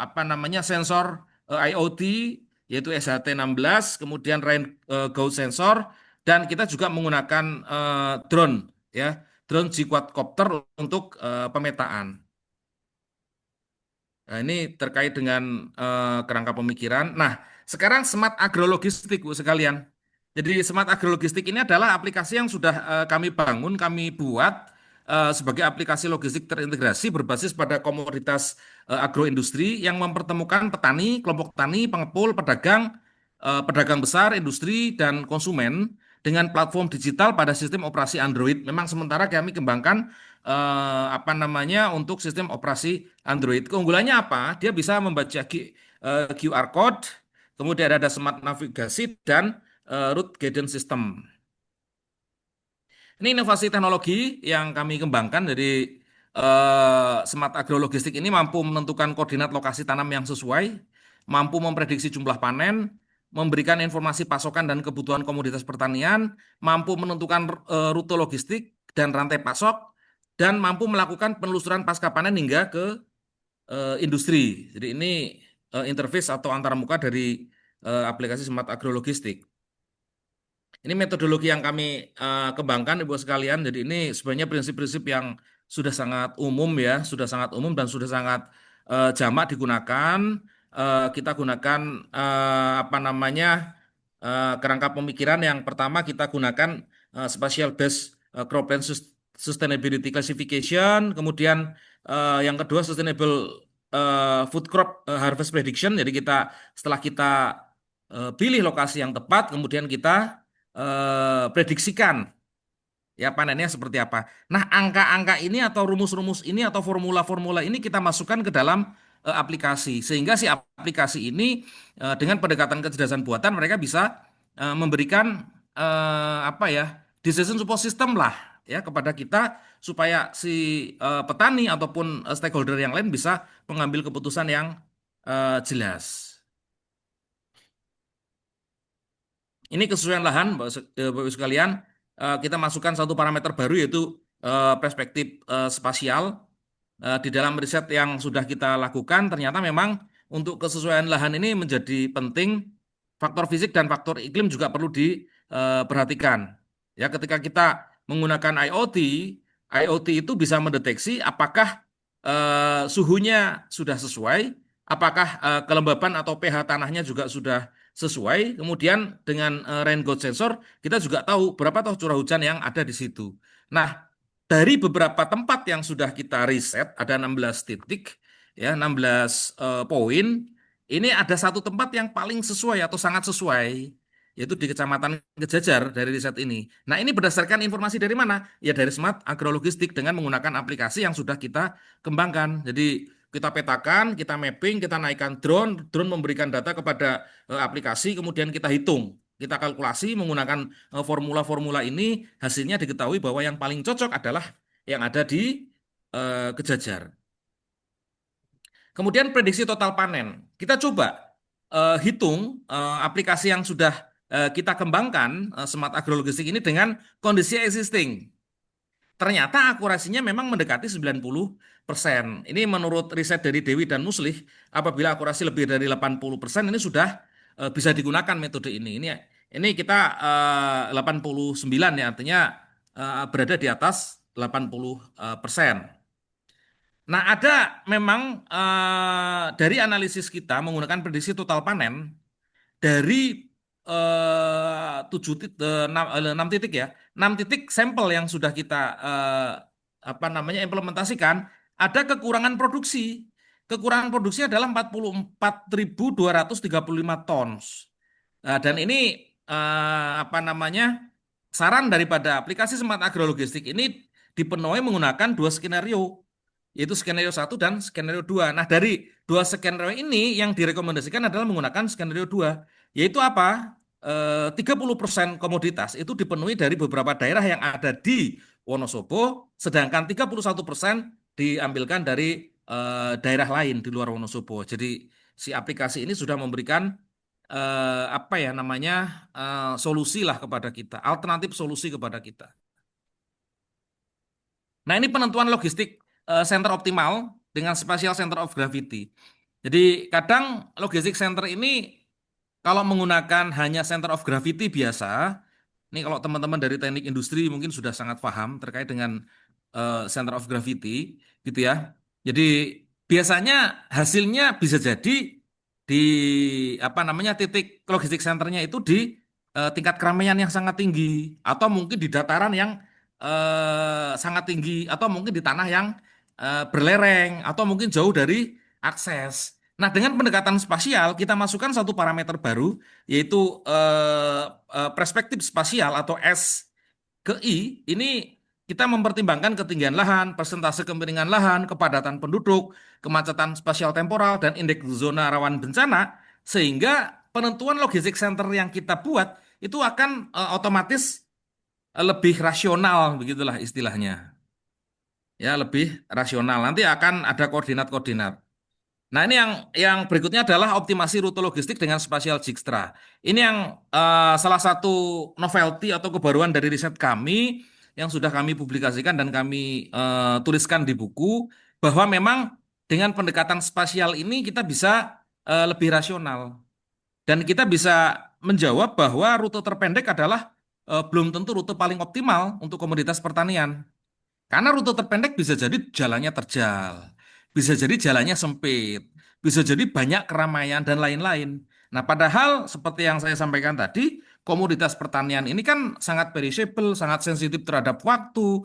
apa namanya sensor IoT yaitu SHT-16, kemudian rain gauge sensor, dan kita juga menggunakan drone ya, drone G-quadcopter untuk pemetaan. Nah, ini terkait dengan kerangka pemikiran. Nah, sekarang smart agrologistik, Bu sekalian. Jadi smart agrologistik ini adalah aplikasi yang sudah kami bangun, kami buat sebagai aplikasi logistik terintegrasi berbasis pada komoditas agroindustri yang mempertemukan petani, kelompok tani, pengepul, pedagang, pedagang besar, industri, dan konsumen dengan platform digital pada sistem operasi Android. Memang sementara kami kembangkan apa namanya untuk sistem operasi Android. Keunggulannya apa? Dia bisa membaca QR code, kemudian ada smart navigasi dan route guidance system. Ini inovasi teknologi yang kami kembangkan. Jadi smart agrologistik ini mampu menentukan koordinat lokasi tanam yang sesuai, mampu memprediksi jumlah panen, memberikan informasi pasokan dan kebutuhan komoditas pertanian, mampu menentukan rute logistik dan rantai pasok, dan mampu melakukan penelusuran pasca panen hingga ke industri. Jadi ini interface atau antarmuka dari aplikasi smart agrologistik. Ini metodologi yang kami kembangkan, Ibu sekalian. Jadi ini sebenarnya prinsip-prinsip yang sudah sangat umum ya, sudah sangat umum dan sudah sangat jamak digunakan. Kita gunakan apa namanya kerangka pemikiran yang pertama kita gunakan spatial based cropland sustainability classification, kemudian yang kedua sustainable food crop harvest prediction. Jadi kita setelah kita pilih lokasi yang tepat, kemudian kita prediksikan ya panennya seperti apa. Nah, angka-angka ini atau rumus-rumus ini atau formula-formula ini kita masukkan ke dalam aplikasi sehingga si aplikasi ini dengan pendekatan kecerdasan buatan mereka bisa memberikan apa ya decision support system lah ya kepada kita supaya si petani ataupun stakeholder yang lain bisa mengambil keputusan yang jelas. Ini kesesuaian lahan, Bapak Ibu sekalian, kita masukkan satu parameter baru yaitu perspektif spasial. Di dalam riset yang sudah kita lakukan, ternyata memang untuk kesesuaian lahan ini menjadi penting, faktor fisik dan faktor iklim juga perlu diperhatikan. Ya, ketika kita menggunakan IoT, IoT itu bisa mendeteksi apakah suhunya sudah sesuai, apakah kelembaban atau pH tanahnya juga sudah sesuai. Kemudian dengan rain gauge sensor kita juga tahu berapa toh curah hujan yang ada di situ. Nah, dari beberapa tempat yang sudah kita riset ada 16 titik ya 16 poin. Ini ada satu tempat yang paling sesuai atau sangat sesuai yaitu di Kecamatan Kejajar dari riset ini. Nah, ini berdasarkan informasi dari mana? Ya dari Smart Agrologistik dengan menggunakan aplikasi yang sudah kita kembangkan. Jadi kita petakan, kita mapping, kita naikkan drone, drone memberikan data kepada aplikasi, kemudian kita hitung, kita kalkulasi menggunakan formula-formula ini, hasilnya diketahui bahwa yang paling cocok adalah yang ada di Kejajar. Kemudian prediksi total panen. Kita coba hitung aplikasi yang sudah kita kembangkan Smart Agrologistik ini dengan kondisi existing. Ternyata akurasinya memang mendekati 90%. Ini menurut riset dari Dewi dan Muslih, apabila akurasi lebih dari 80% ini sudah bisa digunakan metode ini. Ini kita 89 ya, artinya berada di atas 80%. Nah, ada memang dari analisis kita menggunakan prediksi total panen dari 6 titik ya, 6 titik sampel yang sudah kita apa namanya implementasikan, ada kekurangan produksi. Kekurangan produksi adalah 44.235 tons. Nah, dan ini apa namanya saran daripada aplikasi Smart Agrologistik ini dipenuhi menggunakan dua skenario, yaitu skenario satu dan skenario 2. Nah, dari dua skenario ini yang direkomendasikan adalah menggunakan skenario 2, yaitu apa? 30% komoditas itu dipenuhi dari beberapa daerah yang ada di Wonosobo, sedangkan 31% diambilkan dari daerah lain di luar Wonosobo. Jadi si aplikasi ini sudah memberikan apa ya namanya solusi lah kepada kita, alternatif solusi kepada kita. Nah, ini penentuan logistik center optimal dengan spatial center of gravity. Jadi kadang logistik center ini kalau menggunakan hanya center of gravity biasa, ini kalau teman-teman dari teknik industri mungkin sudah sangat paham terkait dengan center of gravity, gitu ya. Jadi biasanya hasilnya bisa jadi di apa namanya titik logistik centernya itu di tingkat keramaian yang sangat tinggi, atau mungkin di dataran yang sangat tinggi, atau mungkin di tanah yang berlereng, atau mungkin jauh dari akses. Nah, dengan pendekatan spasial, kita masukkan satu parameter baru, yaitu perspektif spasial atau S ke I. Ini kita mempertimbangkan ketinggian lahan, persentase kemiringan lahan, kepadatan penduduk, kemacetan spasial temporal, dan indeks zona rawan bencana, sehingga penentuan logistik center yang kita buat itu akan otomatis lebih rasional, begitulah istilahnya. Ya, lebih rasional. Nanti akan ada koordinat-koordinat. Nah, ini yang berikutnya adalah optimasi rute logistik dengan spatial Dijkstra. Ini yang salah satu novelty atau kebaruan dari riset kami yang sudah kami publikasikan dan kami tuliskan di buku, bahwa memang dengan pendekatan spasial ini kita bisa lebih rasional dan kita bisa menjawab bahwa rute terpendek adalah belum tentu rute paling optimal untuk komoditas pertanian. Karena rute terpendek bisa jadi jalannya terjal, bisa jadi jalannya sempit, bisa jadi banyak keramaian dan lain-lain. Nah, padahal seperti yang saya sampaikan tadi, komoditas pertanian ini kan sangat perishable, sangat sensitif terhadap waktu,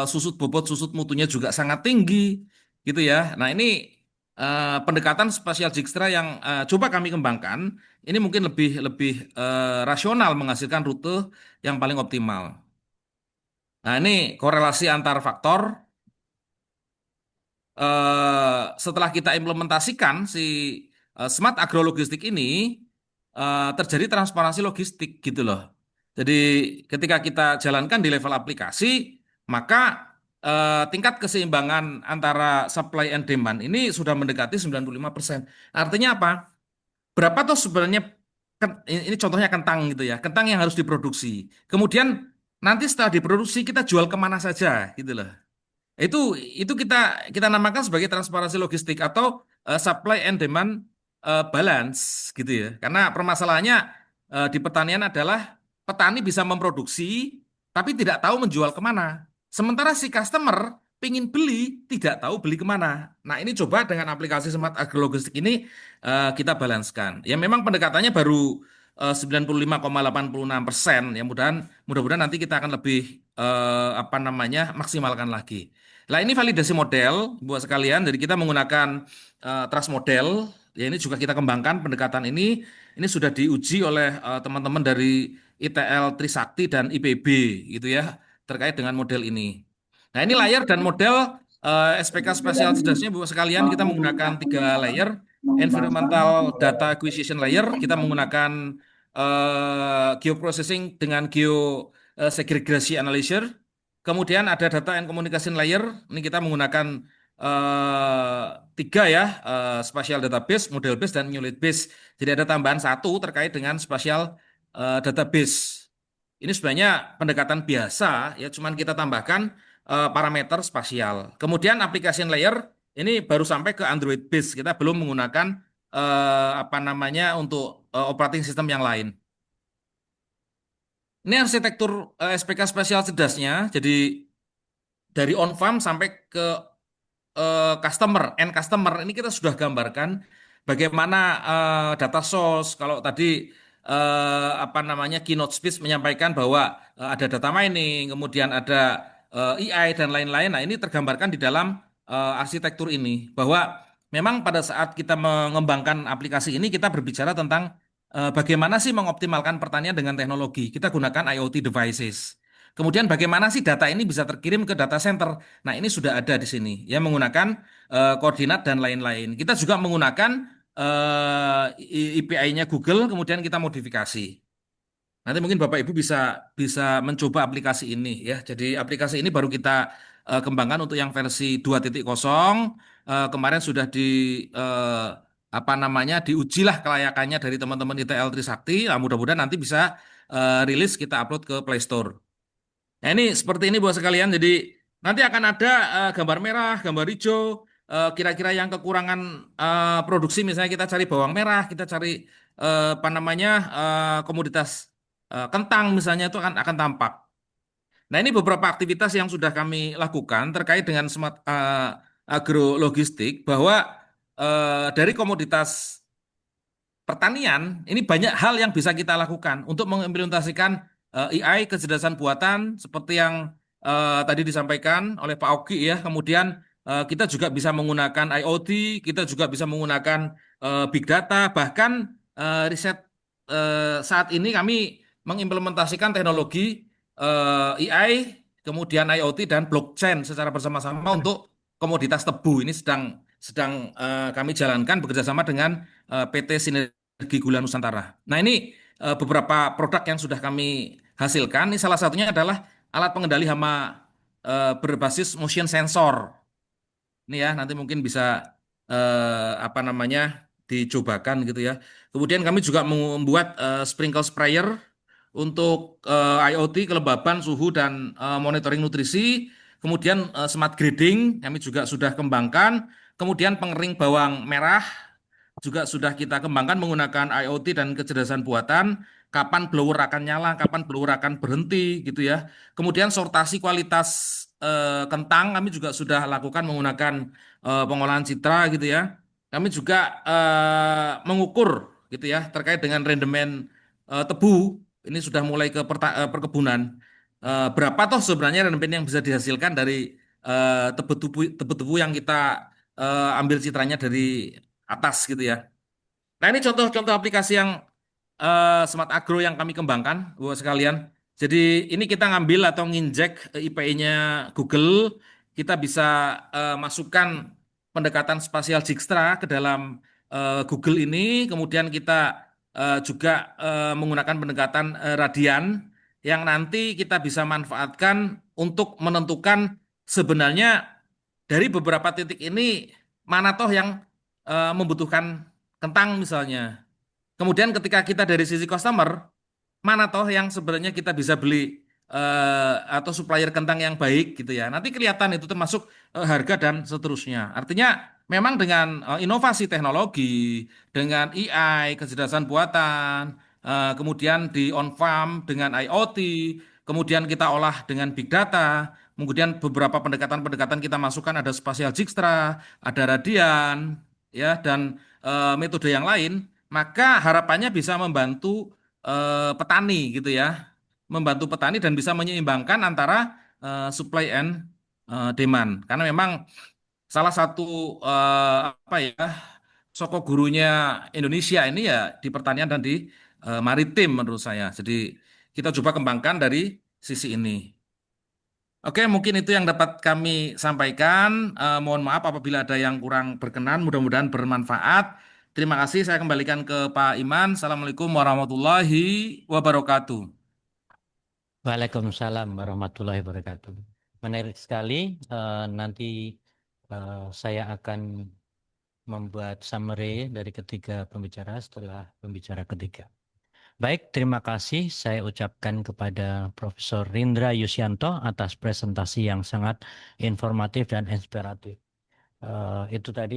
susut bobot, susut mutunya juga sangat tinggi, gitu ya. Nah, ini pendekatan spasial Dijkstra yang coba kami kembangkan, ini mungkin lebih lebih rasional menghasilkan rute yang paling optimal. Nah, ini korelasi antar faktor. Setelah kita implementasikan si smart agrologistik ini, terjadi transparansi logistik gitu loh. Jadi ketika kita jalankan di level aplikasi, maka tingkat keseimbangan antara supply and demand ini sudah mendekati 95%. Artinya apa? Berapa tuh sebenarnya, ini contohnya kentang gitu ya, kentang yang harus diproduksi. Kemudian nanti setelah diproduksi kita jual kemana saja gitu loh. Itu kita kita namakan sebagai transparansi logistik atau supply and demand balance gitu ya. Karena permasalahannya di pertanian adalah petani bisa memproduksi tapi tidak tahu menjual kemana. Sementara si customer pingin beli tidak tahu beli kemana. Nah, ini coba dengan aplikasi Smart Agrologistik ini kita balanskan. Ya, memang pendekatannya baru 95,86%. Ya, mudah-mudahan nanti kita akan lebih apa namanya maksimalkan lagi. Nah, ini validasi model buat sekalian. Jadi kita menggunakan trust model. Ya, ini juga kita kembangkan pendekatan ini. Ini sudah diuji oleh teman-teman dari ITL Trisakti dan IPB gitu ya, terkait dengan model ini. Nah, ini layar dan model SPK spesial cerdasnya buat sekalian, kita menggunakan 3 layer. Environmental Data Acquisition Layer, kita menggunakan geoprocessing dengan segregasi analyzer. Kemudian ada data and communication layer. Ini kita menggunakan eh, 3 ya, spatial database, model base, dan knowledge base. Jadi ada tambahan satu terkait dengan spatial database. Ini sebenarnya pendekatan biasa ya, cuman kita tambahkan parameter spasial. Kemudian application layer ini baru sampai ke Android base. Kita belum menggunakan apa namanya untuk operating system yang lain. Ini arsitektur SPK spesial cerdasnya. Jadi dari on farm sampai ke customer, end customer, ini kita sudah gambarkan bagaimana data source. Kalau tadi apa namanya keynote speech menyampaikan bahwa ada data mining, kemudian ada AI dan lain-lain. Nah, ini tergambarkan di dalam arsitektur ini bahwa memang pada saat kita mengembangkan aplikasi ini kita berbicara tentang bagaimana sih mengoptimalkan pertanian dengan teknologi. Kita gunakan IoT devices. Kemudian bagaimana sih data ini bisa terkirim ke data center? Nah, ini sudah ada di sini ya, menggunakan koordinat dan lain-lain. Kita juga menggunakan API-nya Google, kemudian kita modifikasi. Nanti mungkin Bapak Ibu bisa bisa mencoba aplikasi ini ya. Jadi aplikasi ini baru kita kembangkan untuk yang versi 2.0. Kemarin sudah di eh, apa namanya diuji lah kelayakannya dari teman-teman ITL Trisakti. Nah, mudah-mudahan nanti bisa rilis kita upload ke Play Store. Nah, ini seperti ini buat sekalian. Jadi nanti akan ada gambar merah, gambar hijau, kira-kira yang kekurangan produksi, misalnya kita cari bawang merah, kita cari apa namanya komoditas kentang misalnya itu akan tampak. Nah, ini beberapa aktivitas yang sudah kami lakukan terkait dengan smart agrologistik bahwa dari komoditas pertanian, ini banyak hal yang bisa kita lakukan untuk mengimplementasikan AI, kecerdasan buatan, seperti yang tadi disampaikan oleh Pak Ogi ya. Kemudian kita juga bisa menggunakan IoT, kita juga bisa menggunakan big data, bahkan riset saat ini kami mengimplementasikan teknologi AI, kemudian IoT dan blockchain secara bersama-sama untuk komoditas tebu. Ini sedang kami jalankan bekerjasama dengan PT Sinergi Gula Nusantara. Nah, ini beberapa produk yang sudah kami hasilkan. Ini salah satunya adalah alat pengendali hama berbasis motion sensor. Ini ya, nanti mungkin bisa apa namanya dicobakan gitu ya. Kemudian kami juga membuat sprinkle sprayer untuk IoT, kelembaban, suhu dan monitoring nutrisi. Kemudian smart grading kami juga sudah kembangkan. Kemudian pengering bawang merah juga sudah kita kembangkan menggunakan IoT dan kecerdasan buatan, kapan blower akan nyala, kapan blower akan berhenti gitu ya. Kemudian sortasi kualitas kentang kami juga sudah lakukan menggunakan pengolahan citra gitu ya. Kami juga mengukur gitu ya terkait dengan rendemen tebu. Ini sudah mulai ke perkebunan. Berapa toh sebenarnya rendemen yang bisa dihasilkan dari tebu-tebu yang kita ambil citranya dari atas gitu ya. Nah, ini contoh-contoh aplikasi yang Smart Agro yang kami kembangkan, buat sekalian. Jadi ini kita ngambil atau nginjek IPI-nya Google, kita bisa masukkan pendekatan spasial Dijkstra ke dalam Google ini, kemudian kita juga menggunakan pendekatan radian yang nanti kita bisa manfaatkan untuk menentukan sebenarnya dari beberapa titik ini mana toh yang membutuhkan kentang misalnya. Kemudian ketika kita dari sisi customer, mana toh yang sebenarnya kita bisa beli atau supplier kentang yang baik gitu ya. Nanti kelihatan itu termasuk harga dan seterusnya. Artinya memang dengan inovasi teknologi, dengan AI, kecerdasan buatan, kemudian di on farm dengan IoT, kemudian kita olah dengan big data, kemudian beberapa pendekatan-pendekatan kita masukkan ada spasial Dijkstra, ada radian, ya dan metode yang lain, maka harapannya bisa membantu petani gitu ya, membantu petani dan bisa menyeimbangkan antara supply and demand. Karena memang salah satu apa ya soko gurunya Indonesia ini ya di pertanian dan di maritim menurut saya. Jadi kita coba kembangkan dari sisi ini. Oke, mungkin itu yang dapat kami sampaikan. Mohon maaf apabila ada yang kurang berkenan, mudah-mudahan bermanfaat. Terima kasih, saya kembalikan ke Pak Iman. Assalamualaikum warahmatullahi wabarakatuh. Waalaikumsalam warahmatullahi wabarakatuh. Menarik sekali. Nanti saya akan membuat summary dari ketiga pembicara setelah pembicara ketiga. Baik, terima kasih saya ucapkan kepada Profesor Rindra Yusianto atas presentasi yang sangat informatif dan inspiratif. Itu tadi.